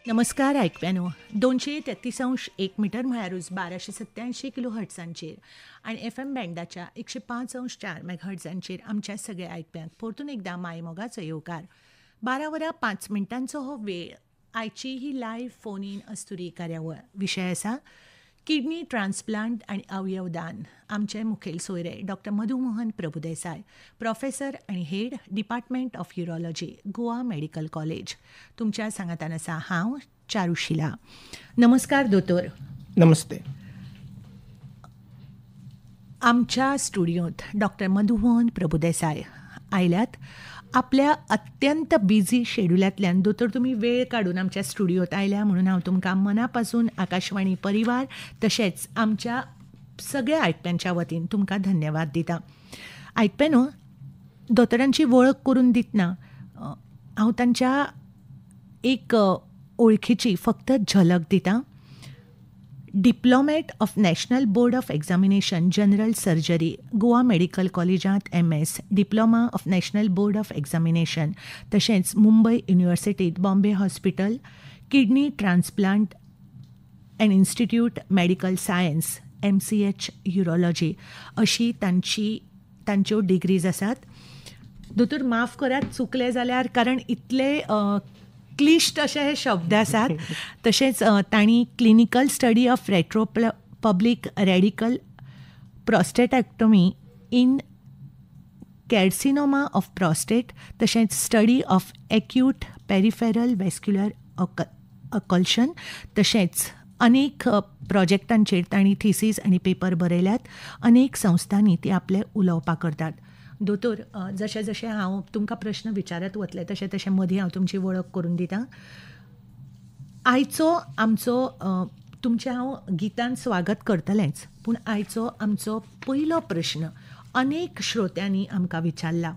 नमस्कार ऐकप्यानो 233.1 मीटर म्हळ्यारूच 1287 किलो हर्ट्सांचेर आणि FM बँडाच्या 105.4 मेगाहर्ट्सांचेर आमच्या सगळ्या ऐकप्यांक परतून एकदां मायमोगाचो येवकार. 12 वरां 5 मिनटांचो हो वेळ. आयची ही लायव्ह फोन इन अस्तुरी कार्यावळ. विशय आसा किडनी ट्रान्सप्लांट आणि अवयव दान. आमचे मुखेल सोयरे डॉक्टर मधुमोहन प्रभुदेसाय, प्रोफेसर आणि head department of urology, Goa medical college. तुमच्या सांगातान आसा हांव चारुशिला. नमस्कार दोतोर. नमस्ते. आमच्या स्टुडियोंत डॉक्टर मधुमोहन प्रभुदेसाय आयल्यात. आपल्या अत्यंत बिझी शेड्युलांतल्यान दोतोर तुमी वेळ काडून आमच्या स्टुडियोत आयल्या म्हणून हांव तुमकां मनापासून आकाशवाणी परिवार तशेंच आमच्या सगळ्या आयकप्यांच्या वतीन तुमकां धन्यवाद दिता. आयकप्यानो, दोतोरांची वळख करून दितना हांव तांच्या एक वळखीची फक्त झलक दितां. Diplomate of national board of examination general surgery, Goa medical कॉलेजांत MS, diploma of national board of examination, तशेंच मुंबय युनिव्हर्सिटींत Bombay hospital kidney transplant and institute medical science MCH urology अशी तांच्यो डिग्रीज आसात. दोतोर माफ करात चुकले जाल्यार, कारण इतले क्लिश्ट असे हे शब्द आसात. तशेंच तांणी clinical study of public radical prostatectomy in carcinoma of prostate, तशेंच study of acute peripheral vascular occlusion, तशेंच अनेक प्रोजेक्टांचेर तांणी थिसीस आनी पेपर बरयल्यात. अनेक संस्थांनी ते आपले उलोवपाक करतात. दोतोर, जशें जशें हांव तुमकां प्रश्न विचारत वतलें तशें तशें मदीं हांव तुमची वळख करून दितां. आयचो आमचो तुमचें हांव गितान स्वागत करतलेंच, पूण आयचो आमचो पयलो प्रश्न अनेक श्रोत्यांनी आमकां विचारला.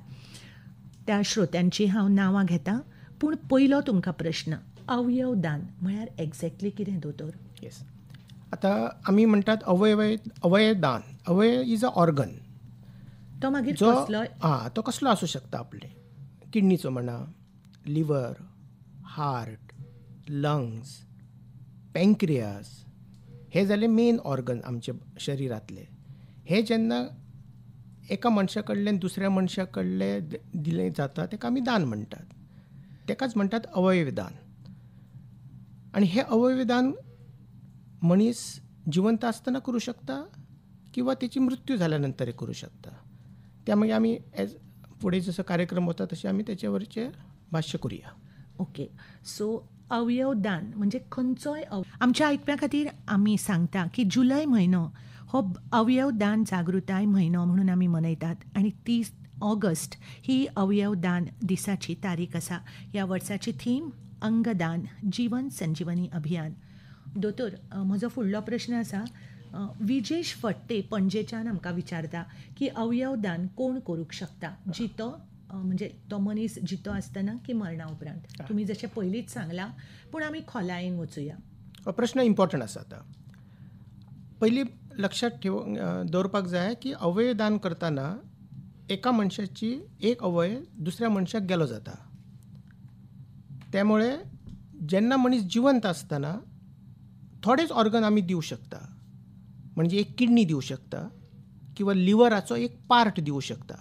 त्या श्रोत्यांची हांव नांवां घेतां, पूण पयलो तुमकां प्रश्न, अवयव दान म्हळ्यार एक्झॅक्टली कितें दोतोर? येस. आतां आमी म्हणटात अवयव दान. अवयव इज अ ऑर्गन. तो मागीर तो कसलो आसूं शकता. आपले किडनीचो म्हणा, लिवर, हार्ट, लंग्स, पँक्रियास, हे जाले मेन ऑर्गन आमचे शरिरांतले. हे जेन्ना एका मनशा कडल्यान दुसऱ्या मनशा कडले दिलें जाता तेका आमी दान म्हणटात. तेकाच म्हणटात अवयव दान. आनी हे अवयव दान मनीस जिवंत आसतना करूं शकता किंवा तेची मृत्यू जाल्या नंतर करूं शकता. त्या मागीर आमी फुडें जसो कार्यक्रम वता तशें आमी तेचे भाश्य करुया. ओके. सो अवयव दान म्हणजे खंयचोय आमच्या आयकप्या खातीर आमी सांगता की जुलय म्हयनो हो अवयव दान जागृताय म्हयनो म्हणून आमी मनयतात. आनी 30 ऑगस्ट ही अवयव दान दिसाची तारीख आसा. ह्या वर्साची थीम अंगदान जीवन संजीवनी अभियान. दोतोर, म्हजो फुडलो प्रश्न आसा. विजेश फट्टे पणजेच्यान आमकां विचारता की अवयव दान कोण करूंक शकता, जितो म्हणजे तो मनीस जितो आसतना की मरणा उपरांत? तुमी जशें पयलींच सांगलां, पूण आमी खोलायेन वचुया. हो प्रश्न इम्पॉर्टंट आसा. आतां पयलीं लक्षात दवरपाक जाय की अवयव दान करतना एका मनशाची एक अवयव दुसऱ्या मनशाक गेलो जाता. त्यामुळे जेन्ना मनीस जिवंत आसतना थोडेच ऑर्गन आमी दिवं शकता. म्हणजे एक किडनी दिवं शकता किंवा लिवराचो एक पार्ट दिवं शकता.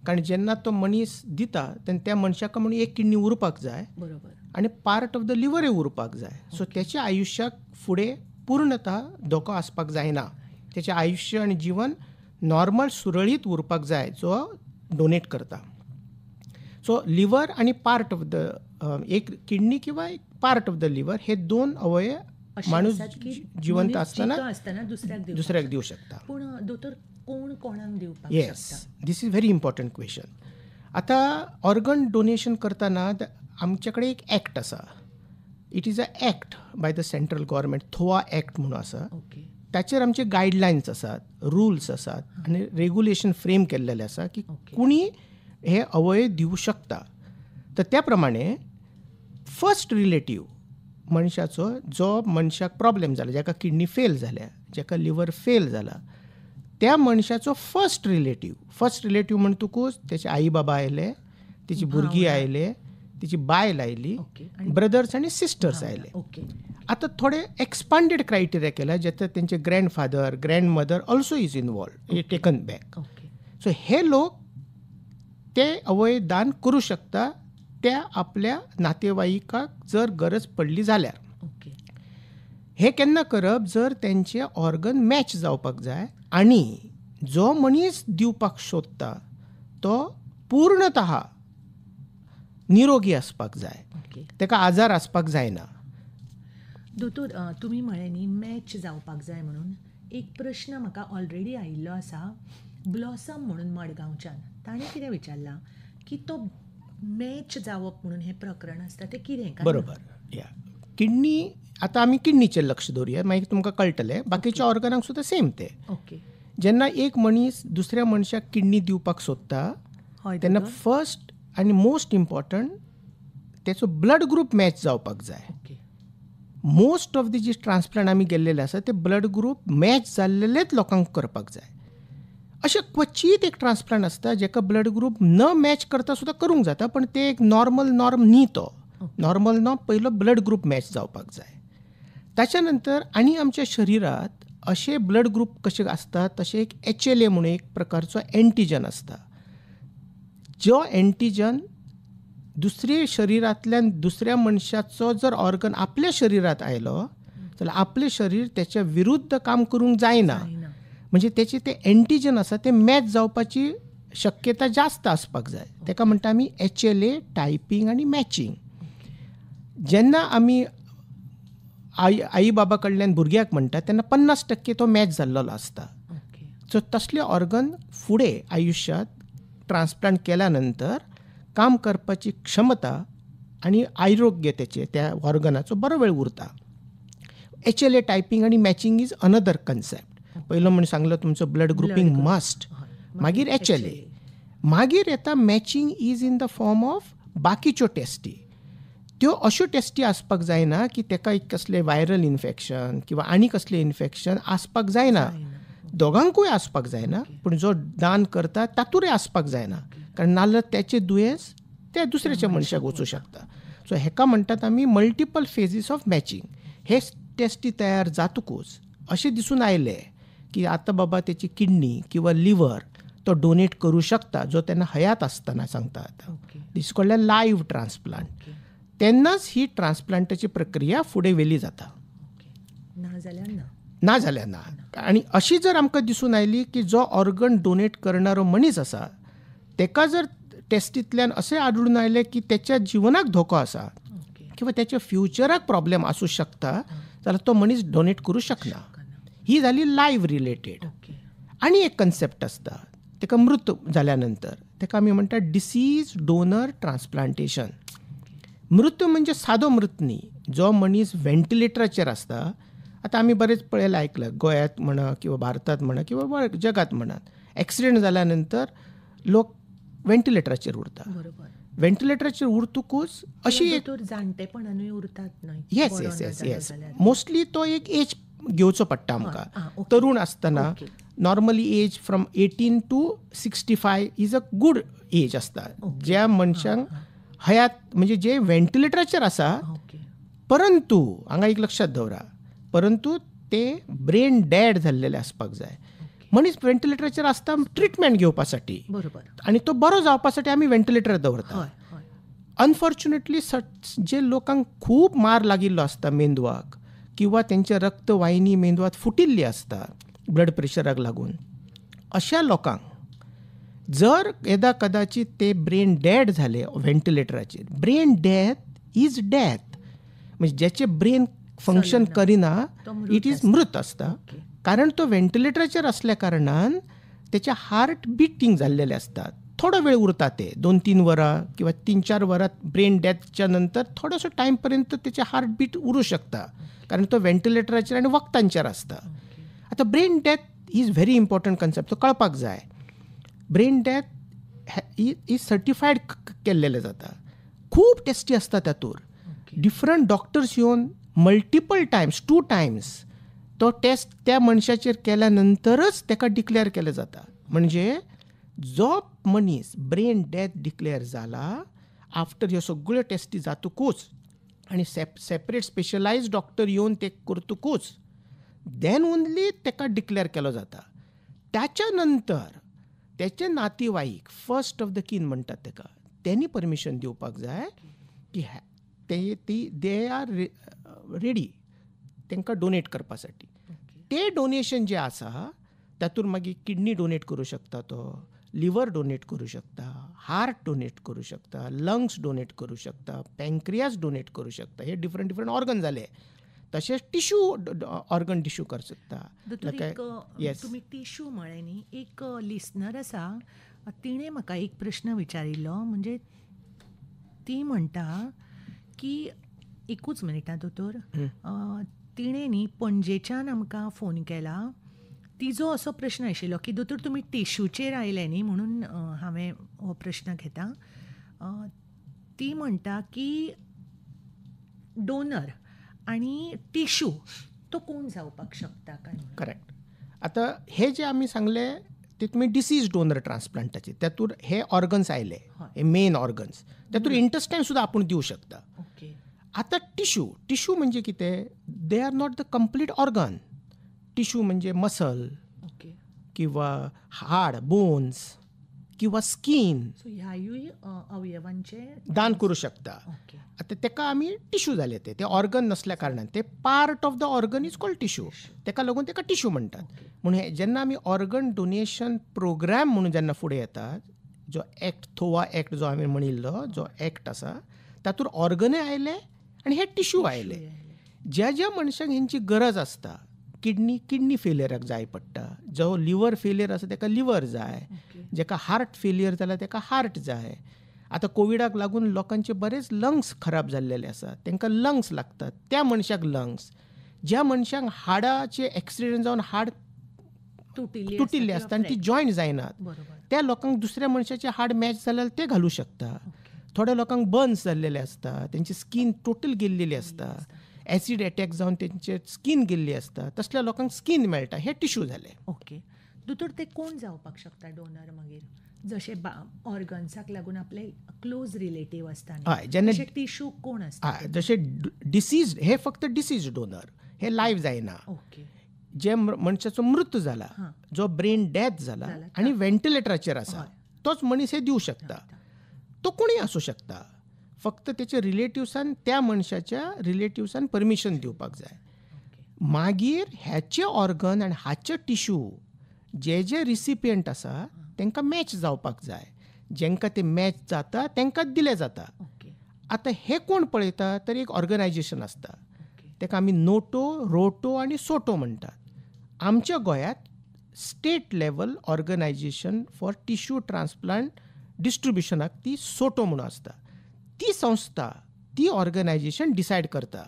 कारण जेन्ना तो मनीस दिता तेन्ना त्या मनशाक म्हणून एक किडनी उरपाक जाय, बरोबर, आनी पार्ट ऑफ द लिवरूय उरपाक जाय. सो त्याच्या आयुश्याक फुडें पूर्णता धोको आसपाक जायना. तेचें आयुश्य आनी जीवन नॉर्मल सुरळीत उरपाक जाय जो डोनेट करता. सो लिवर आनी पार्ट ऑफ द एक किडनी किंवा एक पार्ट ऑफ द लिवर हे दोन अवयव माणूस जिवंत आसतना दुसऱ्याक दिवं शकता. पूण दोतोर, कोण कोणाक दिवपाक शकता? Yes, this is very important question. आतां ऑर्गन डोनेशन करतना आमचे कडेन एक ॲक्ट आसा. It is a act by the central government, थोवा ॲक्ट म्हणून आसा. ताचेर आमचे गायडलायन्स आसात, रुल्स आसात आनी रेग्युलेशन फ्रेम केल्लेले आसा की कुणी हे अवयव दिवं शकता. तर त्या प्रमाणे फर्स्ट रिलेटीव मनशाचो, जो मनशाक प्रॉब्लेम जाला, जाका किडनी फेल जाल्या, जाका लिवर फेल जाला, त्या मनशाचो फर्स्ट रिलेटीव म्हणटकूच त्याचे आई बाबा आयले, त्याची भुरगीं आयले, तिची बाय लायली, ओके. ब्रदर्स आणि सिस्टर्स आयले. ओके. आता थोडे एक्सपांडेड क्रायटेरिया केला, ज्याच्यात त्यांचे grandfather, grandmother also is involve, हे टेकन बॅक. ओके. सो हे लोक ते अवय दान करू शकता त्या आपल्या नातेवाईकाक जर गरज पडली जाल्यार. ओके. हे केन्ना करप, जर त्यांचे ऑर्गन मॅच जावपाक जाय आणि जो मनीस दिवपाक सोदता तो पूर्णतः निरोगी आसपाक जाय, ओके. ताका आजार आसपाक जायना. दोतोर, तुमी म्हळें न्ही मॅच जावपाक जाय म्हणून. एक प्रश्न म्हाका ऑलरेडी आयिल्लो आसा ब्लॉसम म्हणून मडगांवच्यान. ताणें कितें विचारलां की तो मॅच जावप म्हणून हें प्रकरण आसता तें कितें काय? बरोबर. या किडनी, आतां आमी किडनीचेर लक्ष दवरुया, मागीर तुमकां कळटलें. बाकीच्या ऑर्गनाक सुद्दां सेम ते. ओके. जेन्ना एक मनीस दुसऱ्या मनशाक किडनी दिवपाक सोदता हय तेन्ना दोतोर. फर्स्ट आनी मोस्ट इम्पॉर्टंट तेचो ब्लड ग्रूप मॅच जावपाक जाय. ओके. मोस्ट ऑफ दी जे ट्रान्सप्लांट आमी गेल्लेले आसा ते ब्लड ग्रूप मॅच जाल्लेलेच लोकांक करपाक जाय. अशें क्वचित एक ट्रान्सप्लांट आसता जेका ब्लड ग्रूप न मॅच करता सुद्दां करूंक जाता, पण ते एक नॉर्मल नॉर्म न्ही तो. नॉर्मल नॉर्म पयलो ब्लड ग्रूप मॅच जावपाक जाय. ताच्या नंतर आनी आमच्या शरिरात अशे ब्लड ग्रूप कशे आसतात तशें एक HLA म्हणून एक प्रकारचो एंटिजन आसता. जो एंटिजन दुसऱ्या शरिरांतल्यान दुसऱ्या मनशाचो जर ऑर्गन आपल्या शरिरात आयलो जाल्यार आपलें शरीर त्याच्या विरुद्ध काम करूंक जायना. म्हणजे तेचे ते एंटिजन आसा ते मॅच जावपाची शक्यता जास्त आसपाक जाय. ताका म्हणटा आमी HLA टायपिंग आनी मॅचिंग. जेन्ना आमी आई बाबा कडल्यान भुरग्याक म्हणटा तेन्ना 50% तो मॅच जाल्लो आसता. ओके. सो तसले ऑर्गन फुडें आयुश्यांत ट्रान्सप्लांट केल्या नंतर काम करपाची क्षमता आनी आरोग्य तेचे त्या ऑर्गनाचो बरो वेळ उरता. HLA टायपिंग आनी मॅचिंग इज अनदर कन्सेप्ट. पयलो म्हणून सांगलो तुमचो ब्लड ग्रुपींग मस्ट, मागीर HLA, मागीर येता matching is in the form of बाकीच्यो टेस्टी. त्यो अश्यो टेस्टी आसपाक जायना की ताका एक कसलें व्हायरल इन्फेक्शन किंवा आनी कसलें इन्फेक्शन आसपाक जायना. दोगांकूय आसपाक जायना, पूण जो दान करता तातूंय आसपाक जायना, कारण नाल्यार त्याचे दुयेंस त्या दुसऱ्याच्या मनशाक वचूं शकता. सो हेका म्हणटात आमी मल्टिपल फेजीस ऑफ मॅचिंग. हे टेस्टी तयार जातकूच अशें दिसून आयलें की आतां बाबा तेची किडनी किंवा लिव्हर तो डोनेट करूं शकता, जो तेन्ना हयात आसतना सांगता. आतां दिस कळ्ळें लायव्ह ट्रान्सप्लांट. तेन्नाच ही ट्रान्सप्लांटाची प्रक्रिया फुडें वेली जाता, ना जाल्यार ना. आनी अशी जर आमकां दिसून आयली की जो ऑर्गन डोनेट करणारो मनीस आसा तेका जर टेस्टींतल्यान अशें आढळून आयलें की त्याच्या जिवनाक धोको आसा किंवा त्याच्या फ्युचराक प्रॉब्लेम आसूं शकता जाल्यार तो मनीस डोनेट करूं शकना. ही जाली लायव्ह रिलेटेड. आनी एक कन्सेप्ट आसता ताका मृत जाल्या नंतर, ताका आमी म्हणटा डिसीज डोनर ट्रान्सप्लांटेशन. मृत्यू म्हणजे सादो मृत न्ही. जो मनीस व्हेंटिलेटराचेर आसता, आतां आमी बरेच पळयलां आयकलां गोंयांत म्हणा किंवा भारतांत म्हणा किंवा जगात म्हणा, एक्सिडेंट जाल्या नंतर लोक व्हेंटिलेटराचेर उरता. व्हेंटिलेटराचेर उरतकूच अशी एक जाणटेपणानूय उरतात न्हय. येस मोस्टली तो एक एज घेवचो पडटा आमकां. तरूण आसतना normally age from 18 to 65 is a good age आसता ज्या मनशांक हयात म्हणजे जे व्हेंटिलेटराचेर आसा. परंतु हांगा एक लक्षात दवरा, परंतु ते ब्रेन डॅड जाल्लेले आसपाक जाय. मनीस व्हेंटिलेटराचेर आसता ट्रिटमेंट घेवपासाठी, आनी तो बरो जावपासाठी आमी व्हेंटिलेटर दवरता. अनफॉर्च्युनेटली जे लोकांक खूब मार लागिल्लो आसता मेंदवाक किंवा तेंच्या रक्तवाहिनी मेंदवात फुटिल्ली आसता ब्लड प्रेशराक लागून, अशा लोकांक जर येदा कदाचित ते ब्रेन डॅड झाले व्हेंटिलेटराचेर, ब्रेन डेथ इज डेथ, म्हणजे ज्याचे ब्रेन फंक्शन करिना इट इज मृत आसता. कारण तो व्हेंटिलेटराचेर असल्या कारणान त्याच्या हार्ट बिटींग जाल्लेले असतात. थोडो वेळ उरता ते 2-3 वरां किंवा 3-4 वरां ब्रेन डेथच्या नंतर थोडोसो टायम पर्यंत त्याचे हार्ट बीट उरूं शकता, कारण तो व्हेंटिलेटराचेर आनी वखदांचेर आसता. आतां brain death is very important concept, तो कळपाक जाय. ब्रेन डेथ इज सर्टिफायड केल्लेले जाता. खूब टेस्टी आसता तातूंत. डिफरंट डॉक्टर्स येवन मल्टिपल टायम्स 2 times तो टेस्ट त्या मनशाचेर केल्या नंतरच ताका डिक्लेअर केले जाता. म्हणजे जो मनीस ब्रेन डेथ डिक्लेअर जाला आफ्टर ह्यो सगळ्यो टेस्टी जातकूच आनी सेपरेट स्पेशलायज्ड डॉक्टर येवन ते करतकूच देन ओन्ली ताका डिक्लेअर केलो जाता. त्याच्या नंतर त्याचे नातेवाईक फर्स्ट ऑफ द कीन म्हणटात ताका, त्यांनी परमिशन दिवपाक जाय की दे आर रेडी तांकां डोनेट करपा साठी. ते डोनेशन जे आसा तातूंत मागीर किडनी डोनेट करूं शकता, तो लिवर डोनेट करूं शकता, हार्ट डोनेट करूं शकता, लंग्स डोनेट करूं शकता, पॅनक्रियास डोनेट करूं शकता. हे डिफरंट ऑर्गन जाले. तशेंच टिश्यू ऑर्गन टिश्यू करूं शकता. तुम्ही टिश्यू म्हळें न्ही, एक लिसनर आसा, तिणें म्हाका एक प्रश्न विचारिल्लो. म्हणजे ती म्हणटा की एकूच मिनिटां दोतोर, तिणें न्ही पणजेच्यान आमकां फोन केला. तिजो असो प्रश्न आशिल्लो की दोतोर तुमी टिश्यूचेर आयले न्ही, म्हणून हांवें हो प्रश्न घेता. ती म्हणटा की डोनर आणि टिश्यू तो कोण जावपाक शकता काय? करेक्ट. आता हे जे आमी सांगले ते तुमी डिसीज डोनर ट्रान्सप्लांटाचे, तातूंत हे ऑर्गन्स आयले, हे मेन ऑर्गन्स. तातूंत इंटेस्टायन सुद्दां आपूण दिवं शकता. आता टिश्यू म्हणजे कितें? They are not the complete organ. Tissue म्हणजे मसल किंवा हाड, बोन्स किंवा स्कीन, ह्यायूय अवयवांचे दान करूं शकता. आता ताका आमी टिश्यू जाले. ते ऑर्गन नसल्या कारणान ते part of the organ is called tissue. ताका लागून ताका टिश्यू म्हणटात. म्हणून जेन्ना आमी ऑर्गन डोनेशन प्रोग्राम म्हणून जेन्ना फुडें येतात, जो एक्ट, थोवा एक्ट जो हांवें म्हणिल्लो, जो एक्ट आसा, तातूंत ऑर्गनय आयले आनी हे टिश्यू आयले. ज्या मनशाक हेंची गरज आसता, किडनी फेलियराक जाय पडटा, जो लिवर फेलियर आसा ताका लिवर जाय, जाका हार्ट फेलियर जाला ताका हार्ट जाय. आतां कोविडाक लागून लोकांचे बरेच लंग्स खराब जाल्लेले आसात, तांकां लंग्स लागतात, त्या मनशाक लंग्स. ज्या मनशाक हाडाचे एक्सिडेंट जावन हाड तुटिल्ले आसता आनी ती जॉयंट जायनात, त्या लोकांक दुसऱ्या मनशाचे हाड मॅच जाल्यार ते घालूं शकता. थोड्या लोकांक बर्न्स जाल्लेले आसता, तेंची स्कीन टोटल गेल्लेली आसता, एसिड अटॅक जावन तेंचे स्कीन गेल्ली आसता, तसल्या लोकांक स्कीन मेळटा. हे टिश्यू जाले. दोतोर ते कोण जावपाक शकता डोनर? मागीर जशे ऑर्गन्साक लागून आपले क्लोज रिलेटीव आसता, जेन्ना टिश्यू कोण आसता? जशे डिसीज, हे फक्त डिसीज डोनर, हे लायव्ह जायना. जे मनशाचो मृत्यू जाला, जो ब्रेन डेथ जाला आनी व्हेंटिलेटराचेर आसा, तोच मनीस हे दिवं शकता. तो कोणीय आसूं शकता. फक्त तेचे रिलेटिव्सान, त्या मनशाच्या रिलेटिव्सान परमिशन दिवपाक जाय. मागीर ह्याचे ऑर्गन आनी हाचे टिश्यू जे रिसिपियंट आसा तांकां मॅच जावपाक जाय. जेंकां ते मॅच जाता तांकां दिले जाता. आतां हे कोण पळयता? तर एक ऑर्गनायजेशन आसता, ताका आमी नोटो, रोटो आनी सोटो म्हणटात. आमच्या गोंयांत state level organisation for tissue transplant डिस्ट्रिब्युशनाक ती सोटो म्हणून आसता. ती संस्था, ती ऑर्गनायजेशन डिसायड करता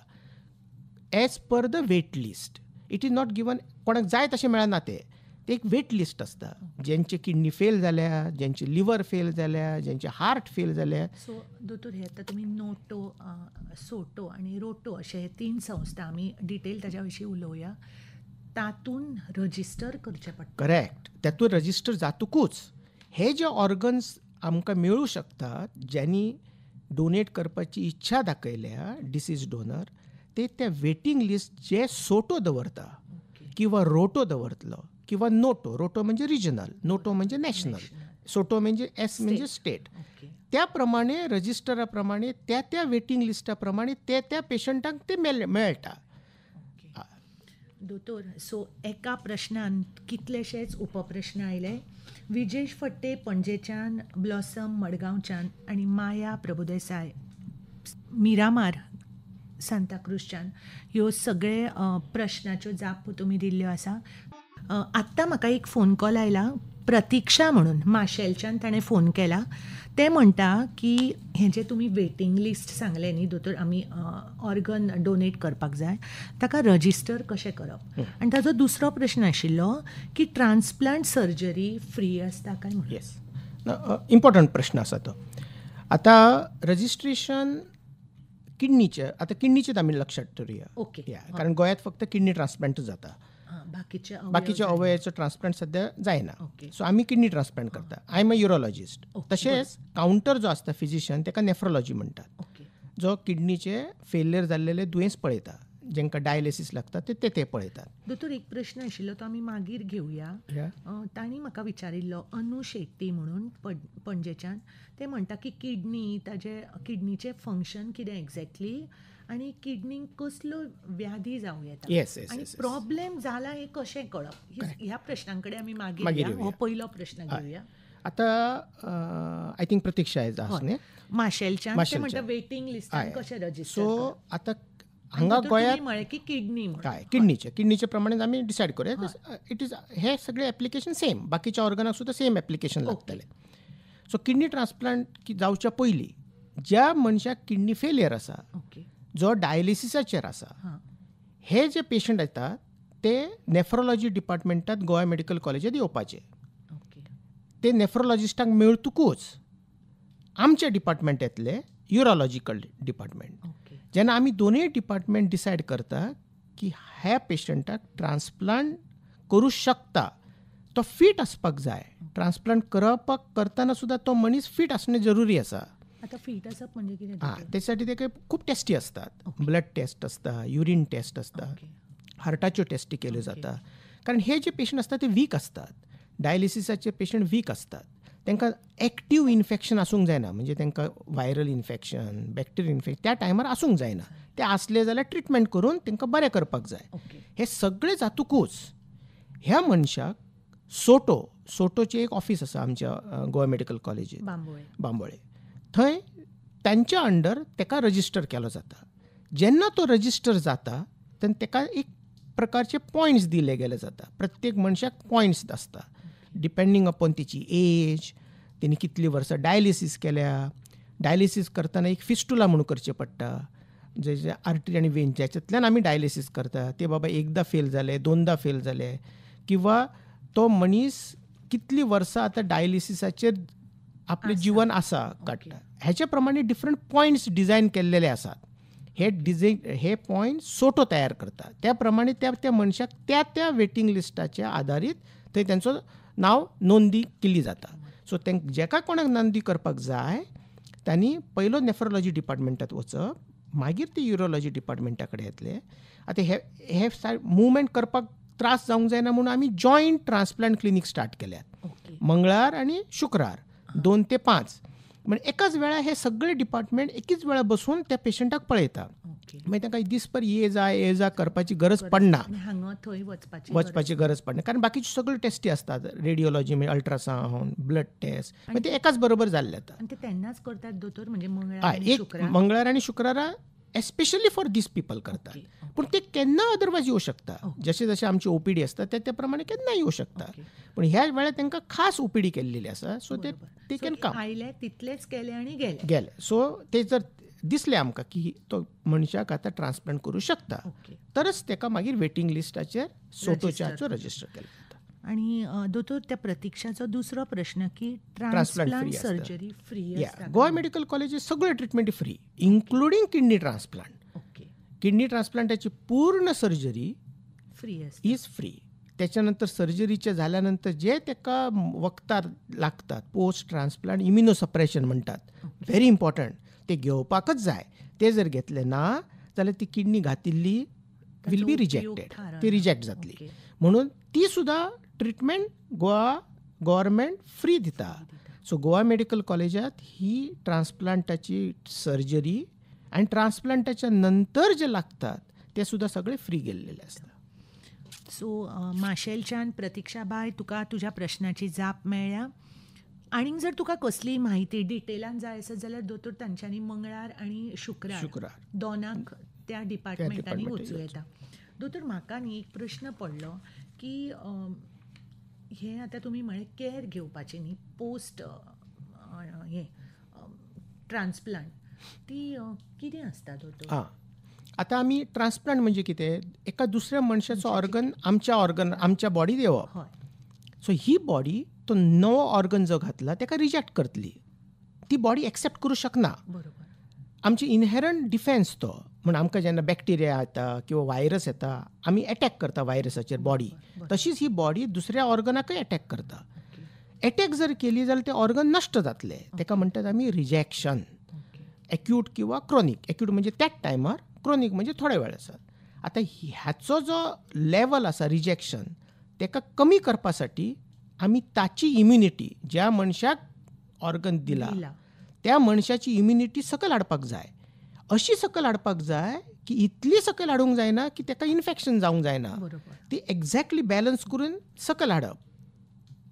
as per the wait list. It is not given, कोणाक जाय तशें मेळना. ते एक वेट लिस्ट आसता. ज्यांचे किडनी फेल जाल्या, ज्यांचे लिवर फेल जाल्या, ज्यांचे हार्ट फेल जाल्या. सो दोतोर, हे आतां तुमी नोटो, सोटो आनी रोटो अशे हे 3 संस्था आमी डिटेल ताच्या विशीं उलोवया. तातून रजिस्टर करचें पडटा. करेक्ट. तातूंत रजिस्टर जातकूच हे जे ऑर्गन्स आमकां मेळूं शकतात, ज्यांनी डोनेट करपाची इच्छा दाखयल्या, डिसीज डोनर, ते त्या वेटिंग लिस्ट जे सोटो दवरता किंवा रोटो दवरतलो किंवा नोटो. रोटो म्हणजे रिजनल, नोटो म्हणजे नॅशनल, सोटो म्हणजे एस म्हणजे स्टेट. त्या प्रमाणे रजिस्टरा प्रमाणे, त्या वेटिंग लिस्टा प्रमाणे त्या पेशंटांक ते मेळटा. दोतोर, सो एका प्रश्नान कितलेशेच उपप्रश्न आयले. विजेश फट्टे पणजेच्यान, ब्लॉसम मडगांवच्यान आनी माया प्रभुदेसाय मिरामार सांताक्रूजच्यान ह्यो सगळे प्रश्नाच्यो जाप तुमी दिल्ल्यो आसा. आत्तां म्हाका एक फोन कॉल आयला, प्रतीक्षा म्हणून माशेलच्यान ताणें फोन केला. ते म्हणटा की हें जें तुमी वेटिंग लिस्ट सांगलें न्ही दोतोर, आमी ऑर्गन डोनेट करपाक जाय, ताका रजिस्टर कशें करप. आनी ताजो दुसरो प्रश्न आशिल्लो की ट्रान्सप्लांट सर्जरी फ्री आसता काय म्हणून. येस, इम्पॉर्टंट प्रश्न आसा तो. आतां रजिस्ट्रेशन किडनीचें, आतां किडनीचें आमी लक्षात दवरुया. ओके. कारण गोंयांत फक्त किडनी ट्रान्सप्लांटूच जाता. बाकीच्या अवयवाचं ट्रान्सप्लांट सध्या जायना. ओके. सो आम्ही किडनी ट्रान्सप्लांट करता. I am a urologist. Okay, तशेंच काउंटर जो आसता फिजिशियन ताका नेफ्रोलॉजी म्हणटात, ओके. जो किडनीचे फेलियर जाल्लेले दुयेंस पळयता, जांकां डायलिसीस लागता ते पळयतात. दोतोर, एक प्रश्न आशिल्लो तो आमी मागीर घेवया. तांणी म्हाका विचारिल्लो, अनु शेट्टी म्हणून पणजेच्यान. ते म्हणटा की किडनीचे फंक्शन कितें एक्झॅक्टली आनी किडनीक कसलो व्याधी जावं येता आनी प्रॉब्लेम जाला हे कशें कळप, ह्या प्रश्नांकडे आमी मागीर हो पयलो प्रश्न घेवया. आतां आय थिंक प्रतीक्षा न्ही माशेलच्यान, ते म्हणटा वेटिंग लिस्टान कशें रजिस्टर. सो आतां हांगा गोंयांत म्हळें की किडनीचे प्रमाणे आमी डिसायड करूया. इट इज हे सगळे एप्लिकेशन सेम, बाकीच्या ऑर्गनाक सुद्दां सेम एप्लिकेशन लागतले. सो किडनी ट्रान्सप्लांट जावच्या पयलीं ज्या मनशाक किडनी फेलियर आसा, जो डायलिसिसाचेर आसा, हे जे पेशंट येतात ते नेफ्रोलॉजी डिपार्टमेंटात गोवा मेडिकल कॉलेजात येवपाचे. ते नेफ्रोलॉजिस्टांक मेळटकूच आमचे डिपार्टमेंट येतले, युरोलॉजिकल डिपार्टमेंट. जेन्ना आमी दोनूय डिपार्टमेंट डिसायड करता की ह्या पेशंटाक ट्रान्सप्लांट करूं शकता, तो फीट आसपाक जाय. ट्रान्सप्लांट करतना सुद्दां तो मनीस फीट आसणें जरुरी आसा. आतां फीट आसप म्हणजे कितें? त्याच्या साठी ते खूब टेस्टी असतात. ब्लड टेस्ट असता, युरीन टेस्ट असता, हार्टाच्यो टेस्टी केल्यो जाता. कारण हे जे पेशंट असतात ते वीक असतात. डायलिसिसाचे पेशंट वीक असतात. तांकां एक्टिव्ह इन्फेक्शन आसूंक जायना, म्हणजे तांकां व्हायरल इन्फेक्शन, बॅक्टेरियल इन्फेक्शन त्या टायमार आसूंक जायना. ते आसले जाल्यार ट्रिटमेंट करून तांकां बरें करपाक जाय. हे सगळे जातकूच ह्या मनशाक सोटोचें एक ऑफिस आसा आमच्या गोवा मेडिकल कॉलेजीत बांबोळे. थंय तांच्या अंडर ताका रजिस्टर केलो जाता. जेन्ना तो रजिस्टर जाता तेन्ना ताका एक प्रकारचे पॉयंट्स दिले गेले जाता. प्रत्येक मनशाक पॉयंट्स आसता डिपेंडींग अपॉन तिची एज, तेणी कितलीं वर्सां डायलिसीस केल्या. डायलिसीस करतना एक फिस्टुला म्हणून करचें पडटा, जे आर्टरी आनी वेन ज्याच्यातल्यान आमी डायलिसीस करता ते बाबा एकदां फेल जाले, दोनदां फेल जाले, किंवा तो मनीस कितलीं वर्सां आतां डायलिसिसाचेर आपलें जीवन आसा काडटा. हेचे प्रमाणे डिफरंट पॉयंट्स डिझायन केल्लेले आसात. हे पॉयंट सोटो तयार करता. त्या प्रमाणे त्या मनशाक त्या वेटिंग लिस्टाच्या आदारीत थंय तेंचो नांव नोंदी केल्ली जाता. सो जेका कोणाक नोंदी करपाक जाय तांणी पयलो नेफ्रोलॉजी डिपार्टमेंटात वचप, मागीर ते युरोलॉजी डिपार्टमेंटा कडेन येतले. आतां हे मुवमेंट करपाक त्रास जावंक जायना म्हणून आमी जॉयंट ट्रान्सप्लांट क्लिनीक स्टार्ट केल्यात. मंगळार आनी शुक्रार 2 ते 5 म्हणजे एकाच वेळा हे सगळे डिपार्टमेंट एकीच वेळा बसून त्या पेशंटाक पळयता. मागीर ताका दिसभर ये जा करपाची गरज पडना, वचपाची गरज पडना. कारण बाकीच्यो सगळ्यो टेस्टी असतात, रेडिओलॉजी म्हणजे अल्ट्रासावंड, ब्लड टेस्ट, मागीर ते एकाच बरोबर जाल्ले जाता. तेन्नाच करतात दोतोर, म्हणजे मंगळार आनी शुक्रारा एस्पेशली फॉर दीस पीपल करतात. पूण ते केन्ना अदरवायज येवं शकता. जशें जशें आमची ओपीडी आसता त्या प्रमाणे केन्नाय येवं शकता. पूण ह्या वेळार तांकां खास ओपीडी केल्लेली आसा. सो ते कॅन कम. आयले तितलेच केले आनी गेले. सो ते जर दिसले आमकां की तो मनशाक आतां ट्रान्सप्लांट करूं शकता, तरच ताका मागीर वेटिंग लिस्टाचेर सोटोच्याचो रजिस्टर केलो जाता. आनी दोतोर, त्या प्रतीक्षाचो दुसरो प्रश्न की ट्रान्सप्लांट सर्जरी फ्री आसता? गोवा मेडिकल कॉलेजीत सगळे treatment free, including kidney transplant. Kidney ट्रान्सप्लांटाची पूर्ण सर्जरी इज फ्री. त्याच्यानंतर सर्जरीचे झाल्यानंतर जे ताका वखदां लागतात, पोस्ट ट्रान्सप्लांट इम्युनोसप्रेशन म्हणटात, व्हेरी इम्पॉर्टंट, ते घेवपाकच जाय. ते जर घेतले ना जाल्यार ती किडनी घातिल्ली विल बी रिजेक्टेड, ती रिजेक्ट जातली. म्हणून ती सुद्दां ट्रिटमेंट गव्हर्मेंट फ्री दिता. सो गोवा मेडिकल कॉलेजात ही ट्रान्सप्लांटाची सर्जरी आनी ट्रान्सप्लांटाच्या नंतर जे लागतात ते सुद्दां सगळे फ्री गेल्लेले आसता. सो माशेलच्यान प्रतीक्षा बाय, तुका तुज्या प्रश्नाची जाप मेळ्ळ्या. आनीक जर तुका कसली म्हायती डिटेलान जाय आसत जाल्यार दोतोर तांच्यांनी मंगळार आनी शुक्रार दोनाक त्या डिपार्टमेंटांनी वचूं येता. दोतोर, म्हाका न्ही एक प्रश्न पडलो की हे आतां तुमी म्हळें कॅर घेवपाचें न्ही पोस्ट हे ट्रान्सप्लांट, ती कितें आसता दोतोर? आतां आमी ट्रान्सप्लांट म्हणजे कितें, एका दुसऱ्या मनशाचो ऑर्गन आमच्या बॉडीत येवप. सो ही बॉडी तो नवो ऑर्गन जो घातला ताका रिजेक्ट करतली. ती बॉडी एक्सेप्ट करूं शकना. आमची इनहेरंट डिफेन्स तो म्हण आमकां जेन्ना बॅक्टेरिया येता किंवा व्हायरस येता आमी अटॅक करता व्हायरसाचेर बॉडी, तशीच ही बॉडी दुसऱ्या ऑर्गनाकय अटॅक करता. अटॅक जर केली जाल्यार ते ऑर्गन नश्ट जातले. ताका म्हणटात आमी रिजेक्शन. एक्यूट किंवा क्रॉनीक. एक्यूट म्हणजे त्याच टायमार, क्रॉनीक म्हणजे थोड्या वेळ आसा. आतां ह्याचो जो लेवल आसा रिजेक्शन ताका कमी करपासाठी आमी ताची इम्युनिटी, ज्या मनशाक ऑर्गन दिला त्या मनशाची इम्युनिटी सकयल हाडपाक जाय. अशी सकयल हाडपाक जाय की इतली सकयल हाडूंक जायना की ताका इन्फेक्शन जावंक जायना. ती एक्झॅक्टली बॅलन्स करून सकयल हाडप.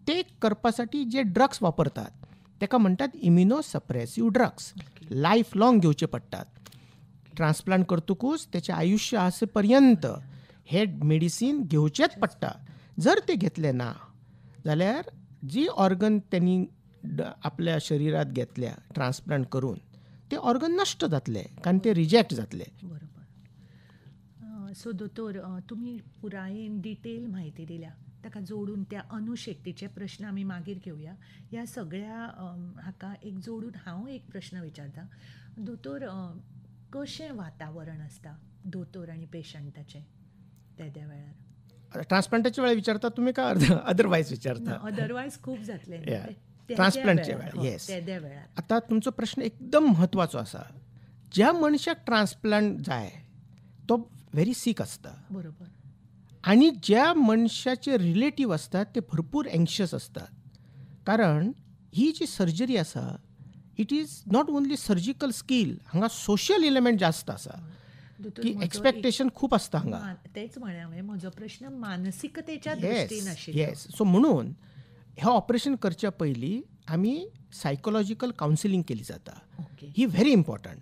ते करपासाठी जे ड्रग्स वापरतात ताका म्हणटात इम्युनोसप्रेसिव्ह ड्रग्स. लायफ लाँग घेवचे पडटात. ट्रान्सप्लांट करतकूच त्याचें आयुश्य आसे पर्यंत हे मेडिसीन घेवचेच पडटा. जर ते घेतले ना जाल्यार जी ऑर्गन त्यांनी आपल्या शरिरात घेतल्या ट्रान्सप्लांट करून ते ऑर्गन नश्ट जातले कारण ते रिजेक्ट जातले. बरोबर. सो दोतोर, तुम्ही पुरायेन डिटेल म्हायती दिल्या. ताका जोडून त्या अनुशक्तीचे प्रश्न आमी मागीर घेवया. ह्या सगळ्या हाका एक जोडून हांव एक प्रश्न विचारता. दोतोर, कशें वातावरण आसता दोतोर आनी पेशंटाचें त्या वेळार? ट्रान्सप्लांटाच्या वेळार विचारता तुमी का अदरवायज विचारता? अदरवायज खूप जातले. ट्रान्सप्लांटच्या वेळार. येस. त्या वेळार आता तुमचो प्रश्न एकदम म्हत्वाचो आसा. ज्या मनशाक ट्रान्सप्लांट जाय तो व्हेरी सीक आसता. बरोबर. आणि ज्या मनशाचे रिलेटिव्ह असतात ते भरपूर एंग्शियस असतात. कारण ही जी सर्जरी आसा it is not only surgical skill, हांगा सोशियल एलिमेंट जास्त आसा की एक्सपेक्टेशन खूप असता हांगा. तेच म्हळें हांवें, म्हजो प्रश्न मानसिकतेच्या दृश्टीन आशिल्लो. येस. सो म्हणून हें ऑपरेशन करच्या पयलीं आमी सायकोलॉजिकल कावन्सिलींग केली जाता. ही व्हेरी इम्पॉर्टंट.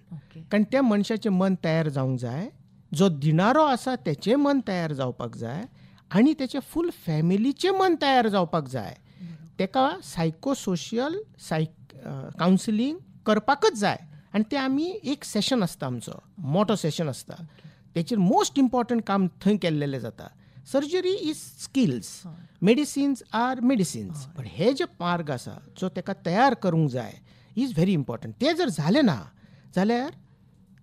कारण त्या मनशाचें मन तयार जावंक जाय, जो दिणारो आसा तेचें मन तयार जावपाक जाय आनी तेच्या फूल फॅमिलीचें मन तयार जावपाक जाय. ताका सायकोसोशियल कावन्सिलींग करपाकच जाय. आनी ते आमी एक सेशन आसता आमचो, मोठो सेशन आसता. तेचेर मोस्ट इम्पॉर्टंट काम थंय केल्लेलें जाता. Surgery is skills, medicines are medicines. पण हे जे मार्ग आसा जो ताका तयार करूंक जाय इज व्हेरी इम्पॉर्टंट. ते जर झाले ना जाल्यार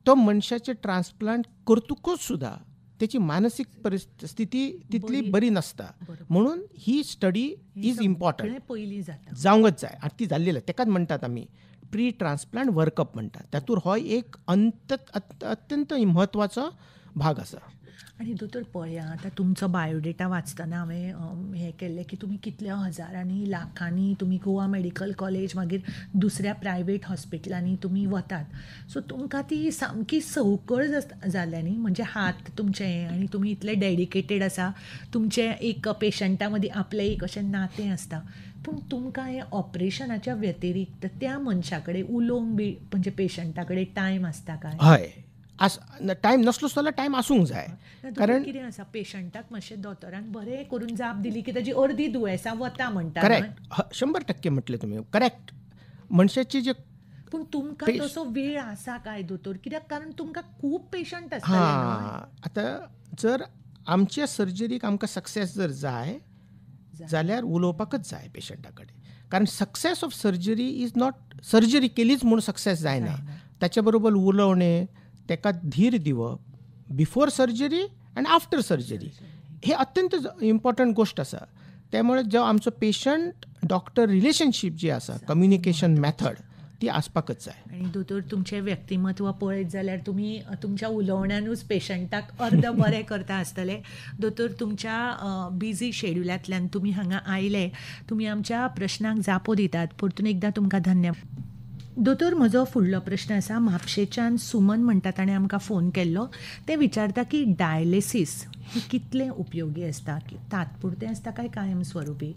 तो मनशाचे ट्रान्सप्लांट करतकूच सुद्धा त्याची मानसिक परिस्थिती तितली बरी नसता. म्हणून ही स्टडी इज इम्पॉर्टंट, पयली जावंकच जाय. आनी ती जाल्ली ताकाच म्हणटात आमी प्री ट्रान्सप्लांट वर्कअप म्हणटात. तातूंत हो एक अत्यंत म्हत्वाचो भाग आसा. आनी दोतोर पळया, आतां तुमचो बायोडेटा वाचतना हांवें हें केल्लें की तुमी कितल्या हजारांनी लाखांनी तुमी गोवा मेडिकल कॉलेज मागीर दुसऱ्या प्रायवेट हॉस्पिटलांनी तुमी वतात. सो तुमकां ती सामकी संवकळ जाल्या न्ही, म्हणजे हात तुमचे आनी तुमी इतले डेडिकेटेड आसा. तुमचें एक पेशंटा मदीं आपलें एक अशें नातें आसता. पूण तुमकां हें ऑपरेशनाच्या व्यतिरिक्त त्या मनशा कडेन उलोवंक बी म्हणजे पेशंटा कडेन टायम आसता काय? हय, टायम नसलो जाल्यार टायम आसूंक जाय. कारण कितें आसा, पेशंटाक मातशें दोतोरान बरें करून जाप दिली की ताजी अर्दी दुयेंसां वता म्हणटा. करेक्ट. 100% म्हटलें तुमी. करेक्ट. मनशाची जे पूण तुमकां तसो वेळ आसा काय दोतोर? कित्याक कारण तुमकां खूब पेशंट आसता. आतां जर आमच्या सर्जरीक आमकां सक्सेस जर जाय जाल्यार उलोवपाकच जाय पेशंटा कडेन. कारण success of surgery is not surgery केलीच म्हूण सक्सेस जायना. ताच्या बरोबर उलोवणें, ताका धीर दिवप बिफोर सर्जरी आनी आफ्टर सर्जरी हे अत्यंत इम्पॉर्टंट गोष्ट आसा. त्यामुळे जो आमचो पेशंट डॉक्टर रिलेशनशीप जी आसा, कम्युनिकेशन मेथड ती आसपाकच जाय. आनी दोतोर तुमचें व्यक्तिमत्व पळयत जाल्यार तुमी तुमच्या उलोवण्यांनूच पेशंटाक अर्द बरें करता आसतले. दोतोर, तुमच्या बिजी शेड्युलांतल्यान तुमी हांगा आयले, तुमी आमच्या प्रश्नांक जापो दितात. परतून एकदां तुमकां धन्यवाद. दोतोर, म्हजो फुडलो प्रश्न आसा. म्हापशेच्यान सुमन म्हणटा, ताणें आमकां फोन केल्लो. ते विचारता की डायलिसीस ही कितलें उपयोगी आसता, की तात्पुरतें आसता काय कायम स्वरुपी?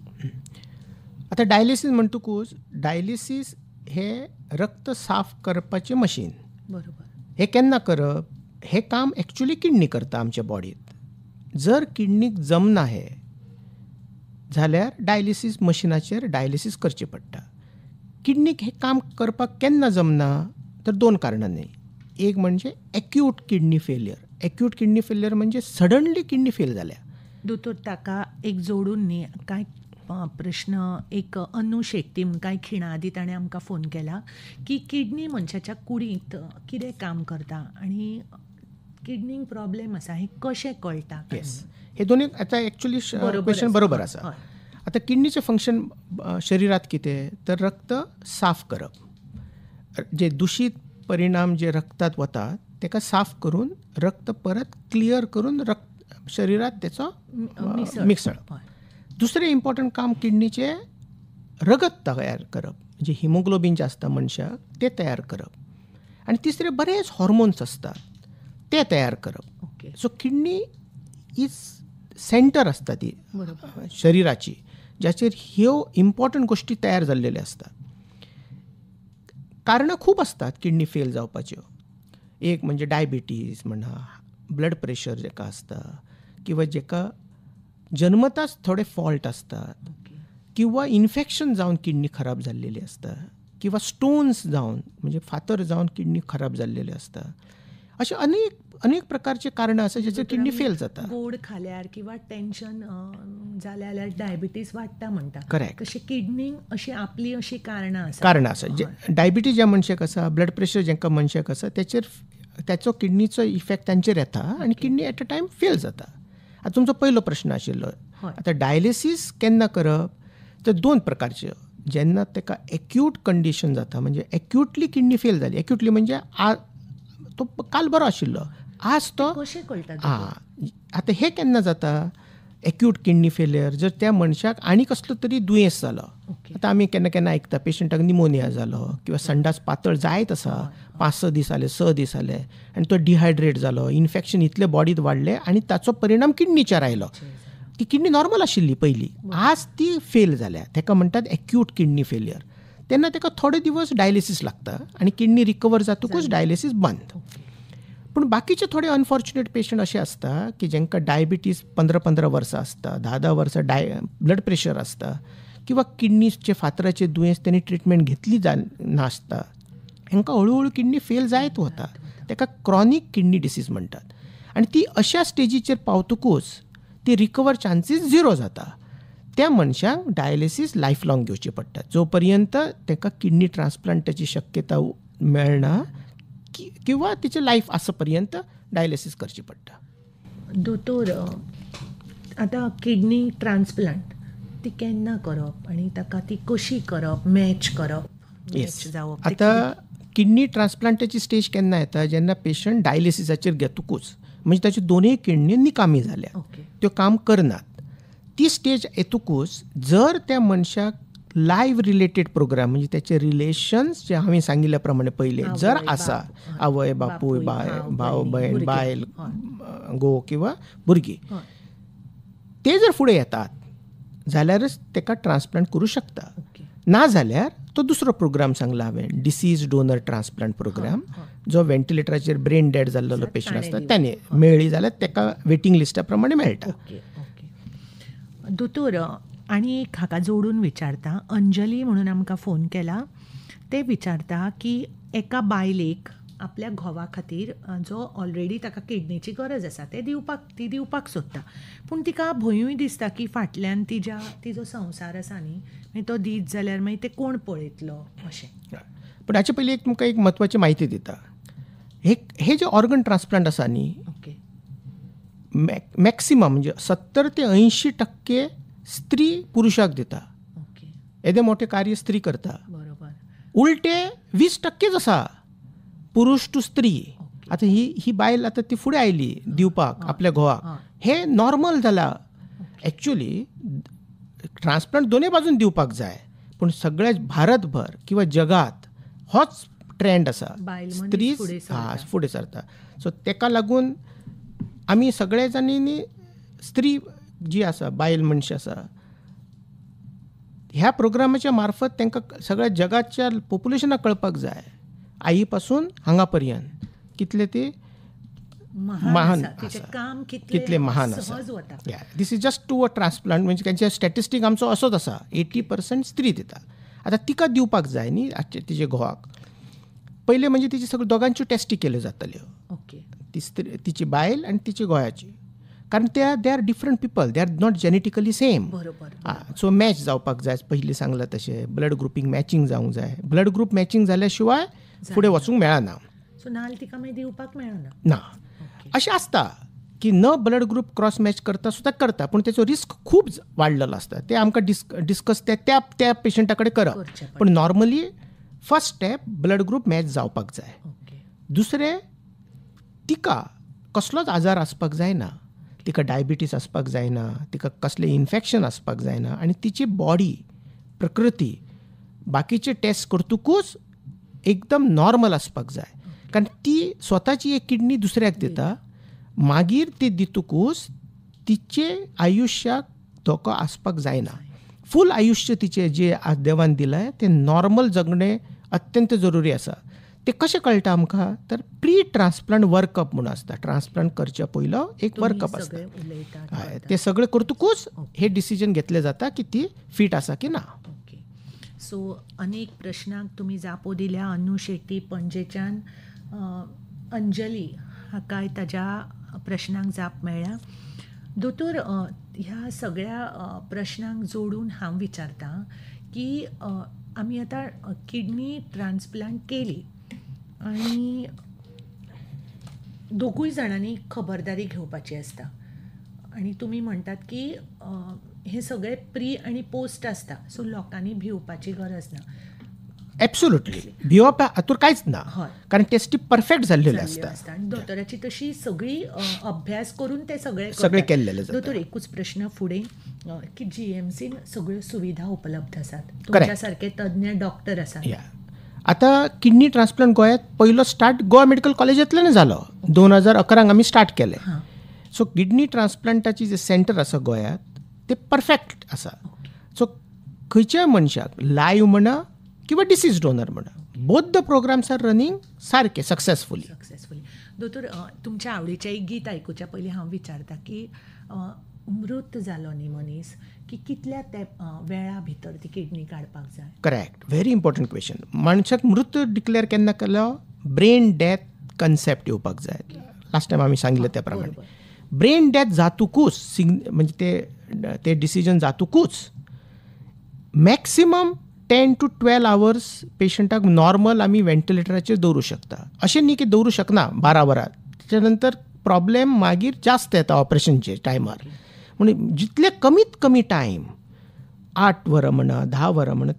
आतां डायलिसीस म्हणटकूच डायलिसीस हे रक्त साफ करपाचें मशीन. बरोबर. हे केन्ना करप? हे काम एक्चुली किडनी करता आमच्या बॉडींत. जर किडनीक जमना हे जाल्यार डायलिसीस मशिनाचेर डायलिसीस करचें पडटा. किडनीक हे काम करपाक केन्ना जमना तर 2 कारणांनी. एक म्हणजे acute kidney failure. Acute kidney failure म्हणजे सडनली किडनी फेल जाल्या. दोतोर, ताका एक जोडून न्ही कांय प्रश्न. एक अनु शेट्टी म्हूण कांय खिणा आदीं ताणें आमकां फोन केला की किडनी मनशाच्या कुडींत कितें काम करता आनी किडनीक प्रॉब्लेम आसा हे कशें कळटा? येस, हे दोन्ही आता ॲक्च्युली क्वेश्चन बरोबर आसा. आता किडनीचे फंक्शन शरिरात कितें तर रक्त साफ करप, जे दूषित परिणाम जे रक्तात वतात तेका साफ करून रक्त परत क्लियर करून शरिरात त्याचो मिसळप. दुसरें इम्पॉर्टंट काम किडनीचे रगत तयार करप, म्हणजे हिमोग्लोबीन जे आसता मनशाक ते तयार करप. आणि तिसरे बरेच हॉर्मोन्स असतात ते तयार करप. सो किडनी इज सेंटर असता ती शरिराची, ज्याचेर ह्यो इम्पॉर्टंट गोष्टी तयार जाल्लेल्यो असतात. कारणां खूब असतात किडनी फेल जावपाच्यो. एक म्हणजे डायबिटीज म्हणा, ब्लड प्रेशर जेका असता, किंवा जेका जन्मताच थोडे फॉल्ट असतात, किंवा इन्फेक्शन जावन किडनी खराब जाल्लेली असता, किंवा स्टोन्स जावन म्हणजे फातर जावन किडनी खराब जाल्लेले असता. असे अनेक प्रकारचे कारणां आसा ज्याचे किडनी फेल जाता. गोड खाल्यार किंवा टेन्शन जाल्यार डायबिटीज वाडटा म्हणटा. करेक्ट. तशी किडनीक अशी आपली अशी कारणां आसा. डायबिटीज ज्या मनशाक आसा, ब्लड प्रेशर जेंका मनशाक आसा, त्याचो किडनीचो इफेक्ट तांचेर येता आनी kidney at a time fail जाता. आता तुमचो पयलो प्रश्न आशिल्लो, आता डायलिसीस केन्ना करप? तर दोन प्रकारचे. जेन्ना ताका एक्यूट कंडिशन जाता, म्हणजे एक्यूटली किडनी फेल जाली, एक्यूटली म्हणजे तो काल बरो आशिल्लो, आज तो कशें कळटा? आता हे केन्ना जाता? एक्यूट किडनी फेलियर जर त्या मनशाक आनी कसलो तरी दुयेंस जालो. आता आमी केन्ना केन्ना आयकता पेशंटाक निमोनिया जालो, किंवा संडास पातळ जायत आसा, 5-6 दीस जाले, 6 दीस जाले, आनी तो डिहायड्रेट जालो, इन्फेक्शन इतले बॉडीत वाडले आनी ताचो परिणाम किडनीचेर आयलो. ती किडनी नॉर्मल आशिल्ली पयलीं, आज ती फेल जाल्या, ताका म्हणटात एक्यूट किडनी फेलियर. तेन्ना ताका थोडे दिवस डायलिसीस लागता आनी किडनी रिकवर जातकूच डायलिसीस बंद. पूण बाकीचे थोडे अनफॉर्च्युनेट पेशंट असे असता की जेंका डायबिटीज 15-15 वर्सां आसता, 10-10 वर्सां ब्लड प्रेशर आसता, किंवा किडनीचे फातराचे दुयेंस त्यांनी ट्रिटमेंट घेतली नासता, हांकां हळूहळू किडनी फेल जायत वता. ताका क्रॉनिक किडनी डिसीज म्हणटात. आनी ती अशा स्टेजीचेर पावतकूच ती रिकवर चान्सीस 0 जाता. त्या मनशाक डायलिसीस लायफ लाँग घेवची पडटा, जो पर्यंत ताका किडनी ट्रान्सप्लांटाची शक्यता मेळना, किंवा तिचे लायफ आसा पर्यंत डायलिसीस करची पडटा. दोतोर, आता किडनी ट्रान्सप्लांट ती केन्ना करप आनी ताका ती कशी करप, मॅच करप जावप? आता किडनी ट्रान्सप्लांटाची स्टेज केन्ना येता? जेन्ना पेशंट डायलिसिसाचेर घेतकूच, म्हणजे ताच्यो दोनूय किडनी निकामी जाल्या, त्यो काम करनात. ती स्टेज येतकूच जर त्या मनशाक लायव्ह रिलेटेड प्रोग्राम, म्हणजे त्याचे रिलेशन्स जे हांवें सांगिल्ल्या प्रमाणे पयले जर आसा, आवय बापूय, भाव भयण, बायल, घोव किंवा भुरगीं, ते जर फुडें येतात जाल्यारच ताका ट्रान्सप्लांट करूं शकता. ना जाल्यार तो दुसरो प्रोग्राम सांगला हांवें, डिसीज डोनर ट्रान्सप्लांट प्रोग्राम, जो व्हेंटिलेटराचेर ब्रेन डेड जाल्लो पेशंट आसता त्याने मेळ्ळी जाल्यार ताका वेटिंग लिस्टा प्रमाणे मेळटा. दोतोर, आनी एक हाका जोडून विचारता, अंजली म्हणून आमकां फोन केला. ते विचारता की एका बायलेक आपल्या घोवा खातीर, जो ऑलरेडी ताका किडनीची गरज आसा, ती दिवपाक सोदता, पूण तिका भंयूय दिसता की फाटल्यान तिजो संवसार आसा न्ही, तो दीत जाल्यार मागीर ते कोण पळयतलो अशें. पूण हाचे पयलीं तुमकां एक म्हत्वाची म्हायती दिता. हे जे ऑर्गन ट्रान्सप्लांट आसा न्ही, मॅक्सिमम म्हणजे 70 ते 80% स्त्री पुरुषाक दिता. येदे मोठे कार्य स्त्री करता. उलटे 20% आसा पुरुष टू स्त्री. आता ही बायल आता ती फुडें आयली दिवपाक आपल्या घोवाक, हे नॉर्मल जाला. एक्च्युअली ट्रान्सप्लांट दोनूय बाजून दिवपाक जाय, पूण सगळ्या भारतभर किंवा जगात होच ट्रेंड आसा, स्त्री फुडें सरता. सो तेका लागून आमी सगळे जाणींनी स्त्री जी आसा, बायल मनशां आसा, ह्या प्रोग्रामाच्या मार्फत तांकां सगळ्या जगाच्या पॉप्युलेशनाक कळपाक जाय, आई पासून हांगा पर्यंत कितले ते महान कितले महान आसा. This is just to a transplant. म्हणजे त्यांचे स्टॅटिस्टीक आमचो असोच आसा, 80% स्त्री दिता. आता तिका दिवपाक जाय न्ही तिचे घोवाक. पयले म्हणजे तिची सगळ्यो दोगांच्यो टेस्टी केल्यो जातल्यो, तिची बायल आनी तिची गोंयाची, कारण they are different people, they are not genetically same. So match जावपाक जाय. पयलीं सांगलां तशें ब्लड ग्रुपींग मॅचिंग जावंक जाय. ब्लड ग्रुप मॅचिंग जाल्या शिवाय फुडें वचूंक मेळना. सो नाल तिका मागीर दिवपाक मेळना. ना. अशें आसता की न ब्लड ग्रुप क्रॉस मॅच करता सुद्दां करता, पूण तेचो रिस्क खूब वाडलेलो आसता. ते आमकां डिस्कस त्या पेशंटा कडेन करप. पूण normally first step blood group match जावपाक जाय. दुसरें, तिका कसलोच आजार आसपाक जायना, तिका डायबिटीस आसपाक जायना, तिका कसलें इन्फेक्शन आसपाक जायना, आनी तिची बॉडी प्रकृती बाकीचे टेस्ट करतकूच एकदम नॉर्मल आसपाक जाय. कारण ती स्वताची एक किडनी दुसऱ्याक दिता, मागीर ती दितकूच तिचे आयुश्याक धोको आसपाक जायना. फूल आयुश्य तिचे जे देवान दिलाय ते नॉर्मल जगणें अत्यंत जरुरी आसा. ते कशें कळटा आमकां, तर प्री ट्रान्सप्लांट वर्कअप म्हणून आसता. ट्रान्सप्लांट करच्या पयलो एक वर्कअप आसता. हय, ते सगळें करतकूच हे डिसिजन घेतलें जाता की ती फीट आसा की ना. सो अनेक प्रश्नांक तुमी जापो दिल्या. अनु शेट्टी पणजेच्यान, अंजली हाकाय ताज्या प्रश्नांक जाप मेळ्ळा. दोतोर, ह्या सगळ्या प्रश्नांक जोडून हांव विचारतां की आमी आतां किडनी ट्रान्सप्लांट केली आनी दोगूय जाणांनी खबरदारी घेवपाची आसता, आनी तुमी म्हणटात की हे सगळे प्री आनी पोस्ट आसता, सो लोकांनी भिवपाची गरज ना. एब्सोल्युटली भिवपा हातूर कांयच ना, कारण टेस्टी परफेक्ट जाल्लेल्यो आसता. आनी दोतोराची तशी सगळी अभ्यास करून ते सगळे केल्लेले जाता. दोतोर, एकूच प्रश्न फुडें की जीएमसीन सगळ्यो सुविधा उपलब्ध आसात, तुमच्या सारके तज्ञ डॉक्टर आसात. आतां किडनी ट्रान्सप्लांट गोंयांत पयलो स्टार्ट गोवा मेडिकल कॉलेजांतल्यान जालो. 2011 आमी स्टार्ट केलें. सो किडनी ट्रान्सप्लांटाची जे सेंटर आसा गोंयांत ते परफेक्ट आसा. सो खंयच्याय मनशाक लायव्ह म्हणा किंवा डिसीज डोनर म्हणा, both the programs are running सारके सक्सेसफुली. दोतोर, तुमच्या आवडीचें एक गीत आयकुच्या पयलीं हांव विचारतां की मृत जालो न्ही मनीस की कितल्या वेळा भितर ती किडनी काडपाक जाय? Correct, very important question. मनशाक मृत डिक्लेअर केन्ना केलो? ब्रेन डेथ कन्सेप्ट येवपाक जाय. लास्ट टायम आमी सांगिल्लें त्या प्रमाणे ब्रेन डेथ जातकूच, म्हणजे ते डिसिजन जातकूच मॅक्सिमम 10 to 12 hours पेशंटाक नॉर्मल आमी वेंटिलेटराचेर दवरूं शकता. अशें न्ही की दवरूं शकना 12 वरां. त्याच्या नंतर प्रॉब्लेम मागीर जास्त येता ऑपरेशनचे टायमार. म्हणून जितले कमीत कमी टायम 8 वरां म्हणा, 10 वरां म्हणा,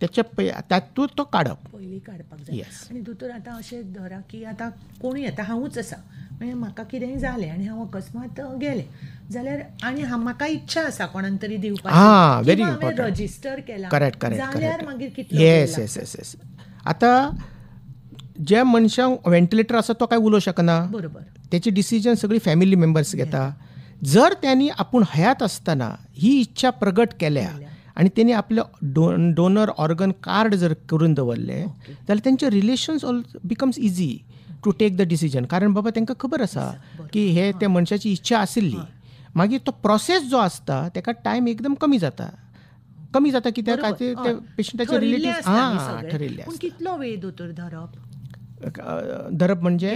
तातूंत तो काडप पयलीं काडपाक जाय. आनी दोतोर, आतां अशें धरा की आतां कोणूय येता, हांवूच आसा, म्हणजे म्हाका कितेंय जालें आनी हांव अकस्मात गेलें जाल्यार, आनी म्हाका इच्छा आसा कोणान तरी दिवपाची, व्हेरी इम्पॉर्टंट, रजिस्टर केला जाल्यार मागीर कितलो? येस. आतां ज्या मनशाक वेंटिलेटर आसा तो काय उलोवंक शकना. बरोबर. त्याची डिसिजन सगळी फॅमिली मेंबर्स घेता. जर त्यांनी आपूण हयात असताना ही इच्छा प्रगट केल्या आणि त्यांनी आपलं डोनर ऑर्गन कार्ड जर करून दवरले जाल्यार तेंचे relations becomes easy to take the decision. कारण बाबा तांकां खबर आसा की हे त्या मनशाची इच्छा आशिल्ली. मागीर तो प्रोसेस जो आसता ताका टायम एकदम कमी जाता कित्याक ते पेशंटाचे रिलेटिव्स ठरिल्ले आसता. कितलो वेळ दोतोर धरप म्हणजे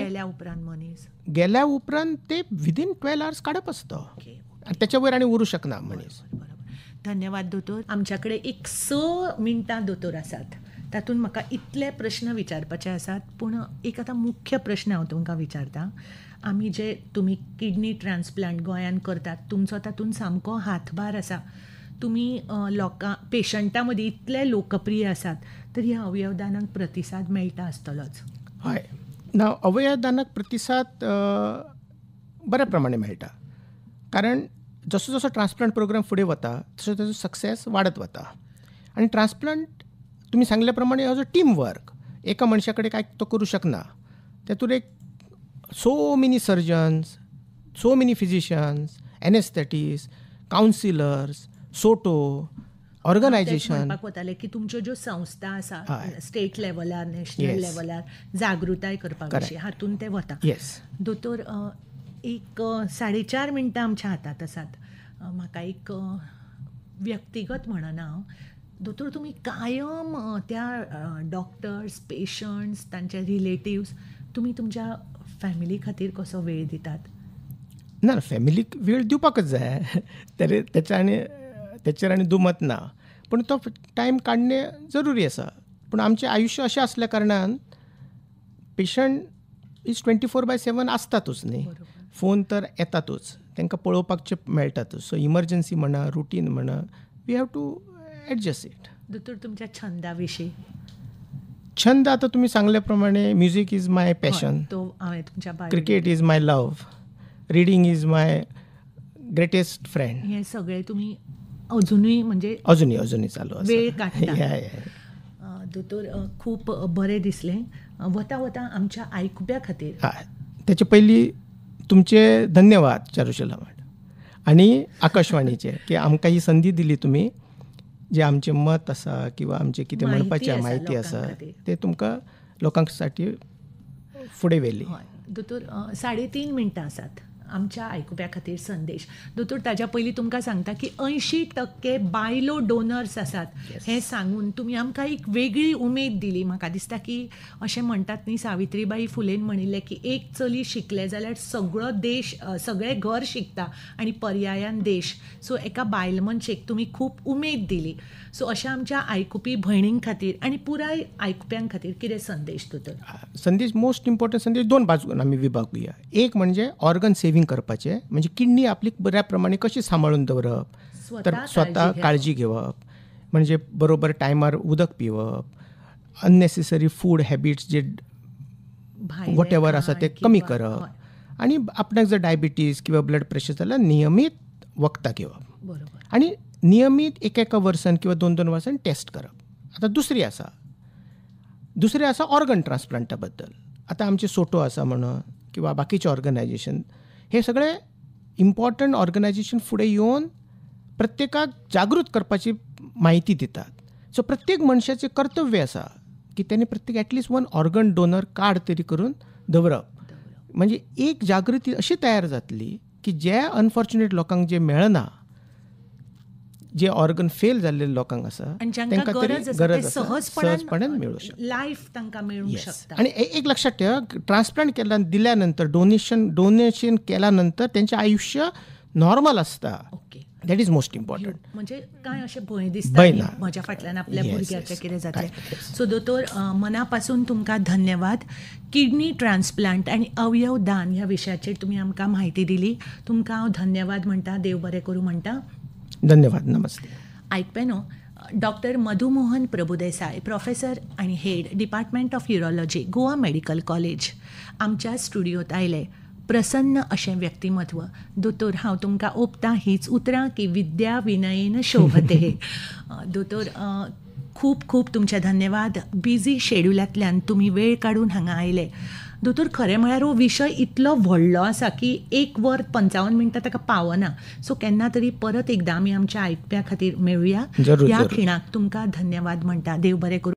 गेल्या उपरांत ते विदीन 12 hours काडप आसता, आनी त्याच्या वयर आनी उरूं शकना मनीस. धन्यवाद दोतोर. आमच्याकडे 6 मिनटां दोतोर आसात. तातूंत म्हाका इतले प्रश्न विचारपाचे आसात, पूण एक आतां मुख्य प्रश्न हांव तुमकां विचारतां. आमी जे तुमी किडनी ट्रान्सप्लांट गोंयांत करतात, तुमचो तातूंत सामको हातभार आसा. तुमी पेशंटां मदीं इतले लोकप्रिय आसात, तर ह्या अवयवदानाक प्रतिसाद मेळटा आसतलोच. हय, अवयवदानाक प्रतिसाद बऱ्या प्रमाणे मेळटा. कारण जसो जसो ट्रान्सप्लांट प्रोग्राम फुडें वता तसो ताजो सक्सेस वाडत वता. आनी ट्रान्सप्लांट तुमी सांगल्या प्रमाणे एज अ टीम वर्क, एका मनशा कडेन कांय तो करूं शकना. तातूंत एक so many surgeons, so many physicians, anaesthetist, counsellors, SOTTO, organisation. वताले की तुमच्यो ज्यो संस्था आसा स्टेट लेवलार, नॅशनल लेवलार जागृताय करपाक हातूंत ते वता. दोतोर, एक 4.5 मिनटां आमच्या हातात आसात. म्हाका एक व्यक्तिगत म्हणना हांव, दोतोर, तुमी कायम त्या डॉक्टर्स, पेशंट्स, तांचे रिलेटिव्स, तुमी तुमच्या फॅमिली खातीर कसो वेळ दितात? ना, फॅमिलीक वेळ दिवपाकच जाय, त्याचेर आनी दुमत ना. पूण तो टायम काडणें जरुरी आसा. पूण आमचें आयुश्य अशें आसल्या कारणान पेशंट इज 24/7 आसतातूच न्ही. फोन तर येतातूच, तांकां पळोवपाक मेळटातूच. सो इमर्जन्सी म्हणा, रुटीन म्हणा, we have to adjust it. दोतोर तुमच्या छंदाविशीं छंद आता तुम्ही सांगल्याप्रमाणे म्युझिक इज माय पॅशन, तो हांवें तुमच्या cricket is my love, reading is my greatest friend. हे सगळे तुम्ही अजूनही म्हणजे अजूनही चालू आसा. वेळ काडटा. या. दोतोर खूब बरें दिसलें. वता वता आमच्या आयकुप्या खातीर त्याचे पयलीं तुमचे धन्यवाद चारुशला मॅडम आनी आकाशवाणीचे की आमकां ही संदी दिली तुमी. जे आमचे मत आसा किंवा आमचे कितें म्हणपाचें म्हायती आसा ते तुमकां लोकांसाठी फुडें व्हेली. दोतोर 3.5 मिनटां आसात आमच्या आयकुप्या खातीर संदेश. दोतोर ताज्या पयलीं तुमकां सांगता की 80% बायलो डोनर्स आसात हें सांगून तुमी आमकां एक वेगळी उमेद दिली. म्हाका दिसता की अशें म्हणटात न्ही, सावित्रीबाई फुलेन म्हणिल्लें की एक चली शिकले जाल्यार सगळो देश, सगळें घर शिकता आनी पर्यायान देश. सो एका बायल मनशेक तुमी खूब उमेद दिली. सो अशा आमच्या आयकुपी भयणीं खातीर आनी पुराय आयकुप्यां खातीर कितें संदेश दोतोर? संदेश मोस्ट इम्पॉर्टंट संदेश 2 बाजून आमी विभागुया. एक म्हणजे ऑर्गन सेव्हिंग करपाचें, म्हणजे किडनी आपली बऱ्या प्रमाणे कशी सांबाळून दवरप, तर स्वता काळजी घेवप, म्हणजे बरोबर टायमार उदक पिवप, अननेसेसरी फूड हॅबिट्स जे वॉट एवर आसा ते कमी करप, आनी आपणाक जर डायबिटीज किंवा ब्लड प्रेशर जाल्यार नियमीत वखदां घेवप, आनी नियमीत एका वर्सान किंवा 2 वर्सान टेस्ट करप. आतां दुसरें आसा ऑर्गन ट्रान्सप्लांटा बद्दल. आतां आमचे सोटो आसा म्हणून किंवा बाकीचे ऑर्गनायजेशन, हे सगळे इम्पॉर्टंट ऑर्गनायजेशन फुडें येवन प्रत्येकाक जागृत करपाची म्हायती दितात. सो प्रत्येक मनशाचें कर्तव्य आसा की तेणी प्रत्येक एटलिस्ट 1 ऑर्गन डोनर कार्ड तरी करून दवरप. म्हणजे एक जागृती अशी तयार जातली की जे अनफॉर्च्युनेट लोकांक जे मेळना, जे ऑर्गन फेल जाल्ले लोकांक आसा तांकां तरी गरज सहजपणान मेळूं शकता, लायफ तांकां मेळूंक शकता. आनी एक लक्षात ठेवा, ट्रान्सप्लांट दिल्या नंतर डोनेशन केल्या नंतर तेंचें आयुष्य नॉर्मल आसता. That is most important. म्हणजे कांय अशें भंय दिसता म्हज्या फाटल्यान आपल्या भुरग्याचें कितें जातलें. सो दोतोर, मना पासून तुमकां धन्यवाद. किडनी ट्रान्सप्लांट आनी अवयव दान ह्या विशयाचेर तुमी आमकां म्हायती दिली. तुमकां हांव धन्यवाद म्हणटा, देव बरें करूं म्हणटा. धन्यवाद. नमस्ते. आयकपेनो, डॉक्टर मधुमोहन प्रभुदेसाय, प्रोफेसर आनी head department of urology, Goa medical college, आमच्या स्टुडियोत आयले. प्रसन्न अशें व्यक्तिमत्व. दोतोर, हांव तुमकां ओपतां हीच उतरां की विद्या विनयेन शोभते. दोतोर, खूब खूब तुमचे धन्यवाद. बिझी शेड्युलांतल्यान तुमी वेळ काडून हांगा आयले. दोतोर, खरें म्हळ्यार हो विशय इतलो व्हडलो आसा की 1 वर 55 मिनटां ताका पावना. सो केन्ना तरी परत एकदां आमी आमच्या आयकप्या खातीर मेळुया. ह्या खिणाक तुमकां धन्यवाद म्हणटा. देव बरें करूं.